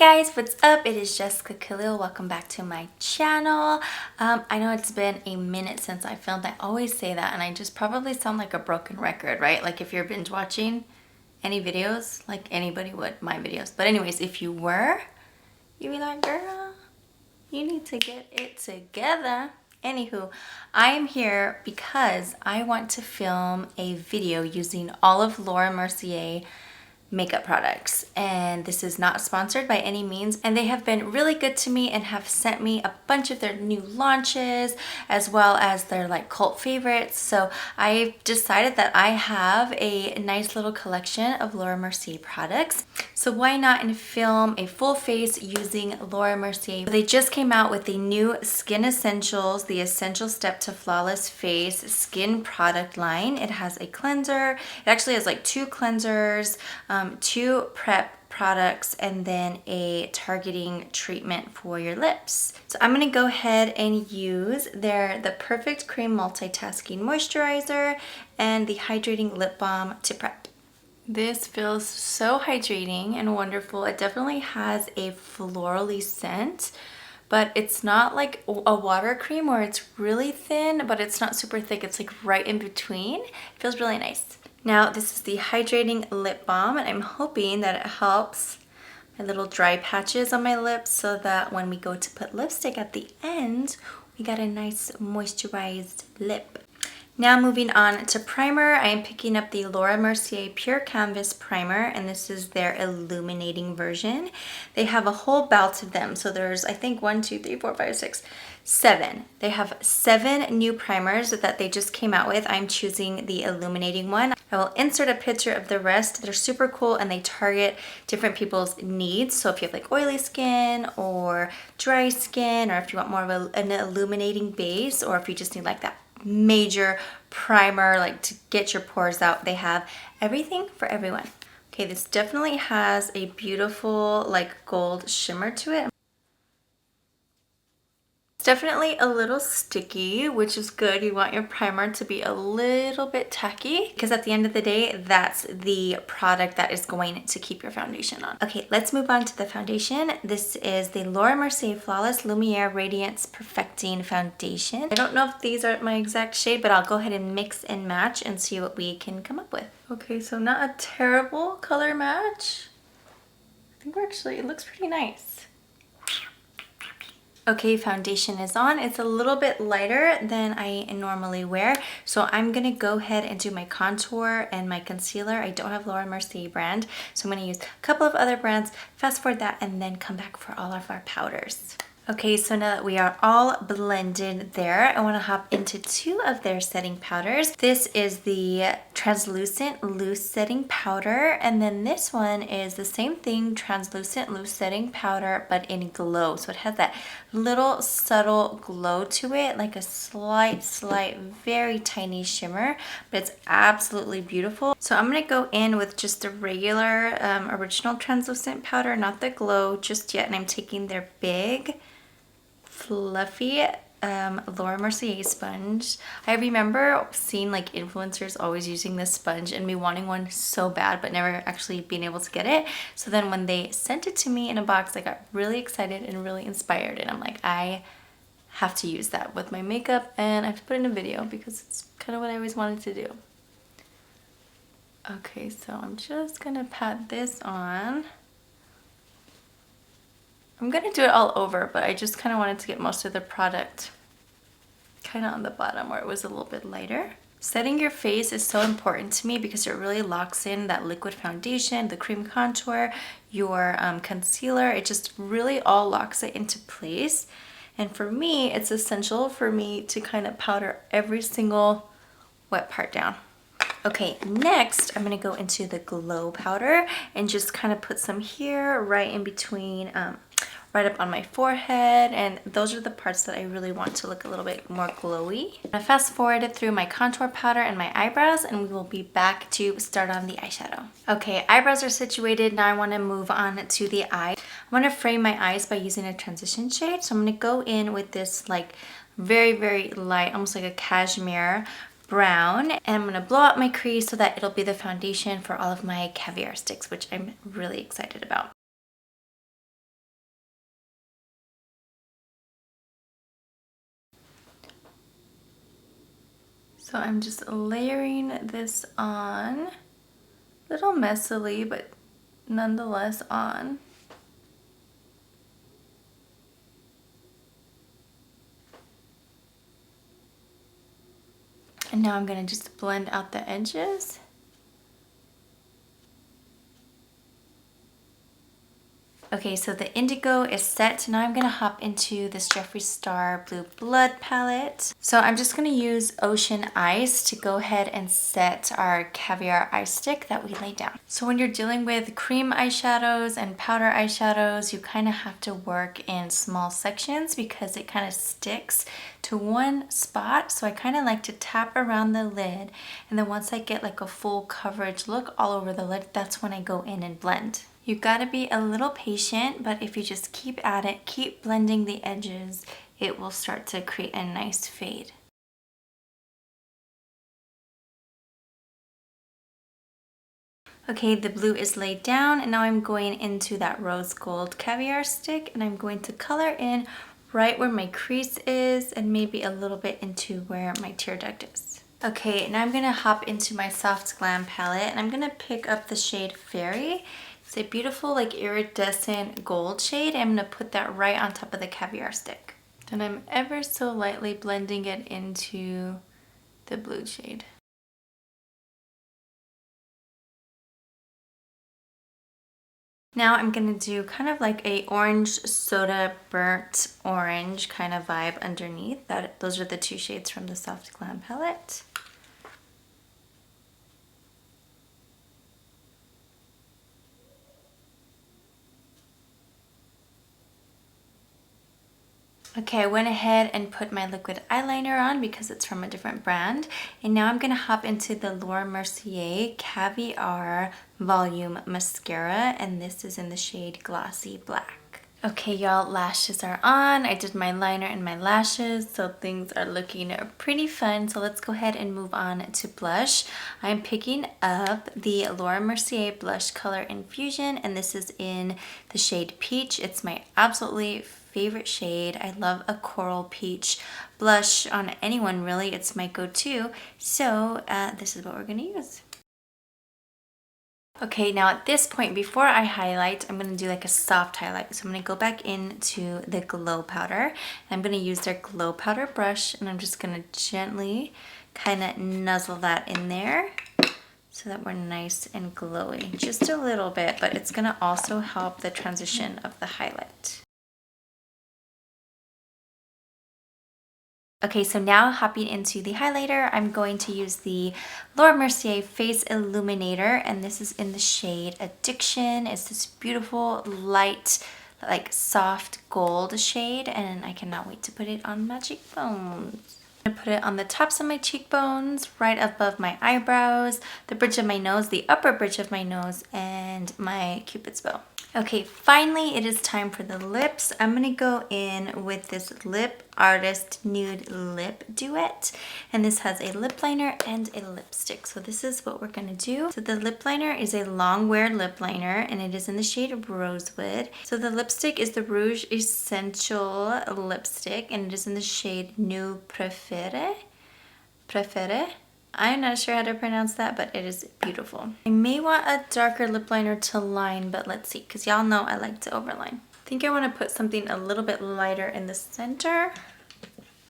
guys, what's up? It is Jessica Kalil. Welcome back to my channel. I know it's been a minute since I filmed. I always say that and I just probably sound like a broken record, right? Like if you're binge watching any videos, like anybody would, my videos. But anyways, if you were, you'd be like, girl, you need to get it together. Anywho, I am here because I want to film a video using all of Laura Mercier makeup products, and this is not sponsored by any means, and they have been really good to me and have sent me a bunch of their new launches as well as their like cult favorites. So I decided that I have a nice little collection of Laura Mercier products, so why not film a full face using Laura Mercier. They just came out with the new Skin Essentials, the Essential Step to Flawless Face skin product line. It has a cleanser. It actually has like two cleansers, two prep products, and then a targeting treatment for your lips. So I'm gonna go ahead and use the Perfect Cream Multitasking Moisturizer and the Hydrating Lip Balm to prep. This feels so hydrating and wonderful. It definitely has a florally scent, but it's not like a water cream where it's really thin, but it's not super thick. It's like right in between. It feels really nice. Now this is the Hydrating Lip Balm, and I'm hoping that it helps my little dry patches on my lips so that when we go to put lipstick at the end, we got a nice moisturized lip. Now moving on to primer, I am picking up the Laura Mercier Pure Canvas Primer, and this is their illuminating version. They have a whole bout of them, so there's I think 1, 2, 3, 4, 5, 6, 7. They have 7 new primers that they just came out with. I'm choosing the illuminating one. I will insert a picture of the rest. They're super cool and they target different people's needs. So if you have like oily skin or dry skin, or if you want more of an illuminating base, or if you just need like that major primer like to get your pores out, they have everything for everyone. Okay, this definitely has a beautiful like gold shimmer to it. It's definitely a little sticky, which is good. You want your primer to be a little bit tacky because at the end of the day, that's the product that is going to keep your foundation on. Okay, let's move on to the foundation. This is the Laura Mercier Flawless Lumiere Radiance Perfecting Foundation. I don't know if these are my exact shade, but I'll go ahead and mix and match and see what we can come up with. Okay, so not a terrible color match. I think it looks pretty nice. Okay, foundation is on. It's a little bit lighter than I normally wear, so I'm gonna go ahead and do my contour and my concealer. I don't have Laura Mercier brand, so I'm gonna use a couple of other brands, fast forward that, and then come back for all of our powders. Okay, so now that we are all blended there, I want to hop into 2 of their setting powders. This is the Translucent Loose Setting Powder, and then this one is the same thing, Translucent Loose Setting Powder, but in glow. So it has that little subtle glow to it, like a slight, very tiny shimmer, but it's absolutely beautiful. So I'm going to go in with just the regular original translucent powder, not the glow just yet, and I'm taking their big fluffy Laura Mercier sponge. I remember seeing like influencers always using this sponge and me wanting one so bad but never actually being able to get it. So then when they sent it to me in a box, I got really excited and really inspired, and I'm like, I have to use that with my makeup and I have to put in a video because it's kind of what I always wanted to do. Okay, so I'm just gonna pat this on. I'm gonna do it all over, but I just kind of wanted to get most of the product kind of on the bottom where it was a little bit lighter. Setting your face is so important to me because it really locks in that liquid foundation, the cream contour, your concealer. It just really all locks it into place. And for me, it's essential for me to kind of powder every single wet part down. Okay, next I'm gonna go into the glow powder and just kind of put some here right in between, right up on my forehead, and those are the parts that I really want to look a little bit more glowy. I fast forwarded through my contour powder and my eyebrows, and we will be back to start on the eyeshadow. Okay, eyebrows are situated. Now I want to move on to the eye. I want to frame my eyes by using a transition shade, so I'm going to go in with this like very light, almost like a cashmere brown, and I'm going to blow out my crease so that it'll be the foundation for all of my Caviar sticks, which I'm really excited about. So I'm just layering this on, a little messily, but nonetheless on. And now I'm gonna just blend out the edges. Okay, so the Indigo is set. Now I'm gonna hop into this Jeffree Star Blue Blood palette. So I'm just gonna use Ocean Ice to go ahead and set our Caviar eye stick that we laid down. So when you're dealing with cream eyeshadows and powder eyeshadows, you kind of have to work in small sections because it kind of sticks to one spot. So I kind of like to tap around the lid, and then once I get like a full coverage look all over the lid, that's when I go in and blend. You gotta be a little patient, but if you just keep at it, keep blending the edges, it will start to create a nice fade. Okay, the blue is laid down, and now I'm going into that rose gold caviar stick, and I'm going to color in right where my crease is and maybe a little bit into where my tear duct is. Okay, now I'm gonna hop into my Soft Glam palette, and I'm gonna pick up the shade Fairy. It's a beautiful like iridescent gold shade. I'm gonna put that right on top of the caviar stick. And I'm ever so lightly blending it into the blue shade. Now I'm gonna do kind of like a orange soda burnt orange kind of vibe underneath. Those are the two shades from the Soft Glam palette. Okay, I went ahead and put my liquid eyeliner on because it's from a different brand. And now I'm gonna hop into the Laura Mercier Caviar Volume Mascara, and this is in the shade Glossy Black. Okay, y'all, lashes are on. I did my liner and my lashes, so things are looking pretty fun. So let's go ahead and move on to blush. I'm picking up the Laura Mercier Blush Colour Infusion, and this is in the shade Peach. It's my absolutely favorite shade. I love a coral peach blush on anyone, really. It's my go-to. So this is what we're gonna use. Okay, now at this point, before I highlight, I'm gonna do like a soft highlight. So I'm gonna go back into the Glow Powder. I'm gonna use their Glow Powder brush, and I'm just gonna gently kind of nuzzle that in there so that we're nice and glowy. Just a little bit, but it's gonna also help the transition of the highlight. Okay, so now hopping into the highlighter, I'm going to use the Laura Mercier Face Illuminator, and this is in the shade Addiction. It's this beautiful, light, like soft gold shade, and I cannot wait to put it on my cheekbones. I'm gonna put it on the tops of my cheekbones, right above my eyebrows, the bridge of my nose, the upper bridge of my nose, and my Cupid's bow. Okay, finally it is time for the lips. I'm gonna go in with this Lip Artist Nude Lip Duet, and this has a lip liner and a lipstick. So this is what we're gonna do. So the lip liner is a Longwear lip liner, and it is in the shade Rosewood. So the lipstick is the Rouge Essentiel lipstick, and it is in the shade Prefere. I'm not sure how to pronounce that, but it is beautiful. I may want a darker lip liner to line, but let's see, because y'all know I like to overline. I think I want to put something a little bit lighter in the center.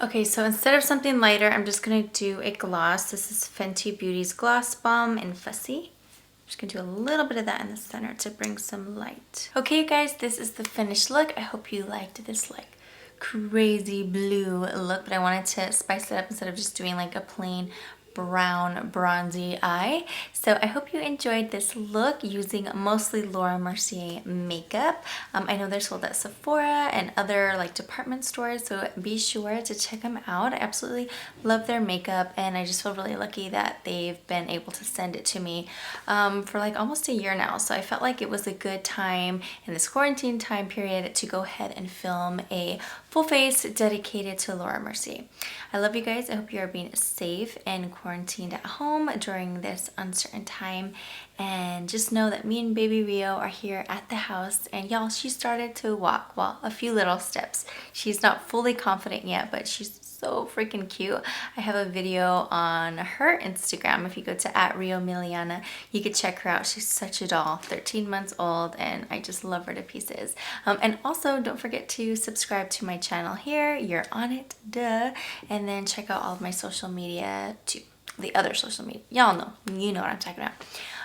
Okay, so instead of something lighter, I'm just going to do a gloss. This is Fenty Beauty's Gloss Bomb in Fussy. I'm just going to do a little bit of that in the center to bring some light. Okay, you guys, this is the finished look. I hope you liked this like crazy blue look, but I wanted to spice it up instead of just doing like a plain brown bronzy eye. So I hope you enjoyed this look using mostly Laura Mercier makeup. I know they're sold at Sephora and other like department stores, so be sure to check them out. I absolutely love their makeup, and I just feel really lucky that they've been able to send it to me for like almost a year now. So I felt like it was a good time in this quarantine time period to go ahead and film a full face dedicated to Laura Mercier. I love you guys. I hope you are being safe and quarantined at home during this uncertain time, and just know that me and baby Rio are here at the house, and y'all, she started to walk, well, a few little steps. She's not fully confident yet, but she's so freaking cute. I have a video on her Instagram. If you go to @RioMiliana, you could check her out. She's such a doll, 13 months old, and I just love her to pieces. And also don't forget to subscribe to my channel here. You're on it, duh. And then check out all of my social media too. The other social media. Y'all know. You know what I'm talking about.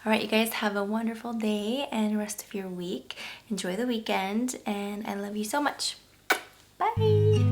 All right, you guys, have a wonderful day and rest of your week. Enjoy the weekend, and I love you so much. Bye.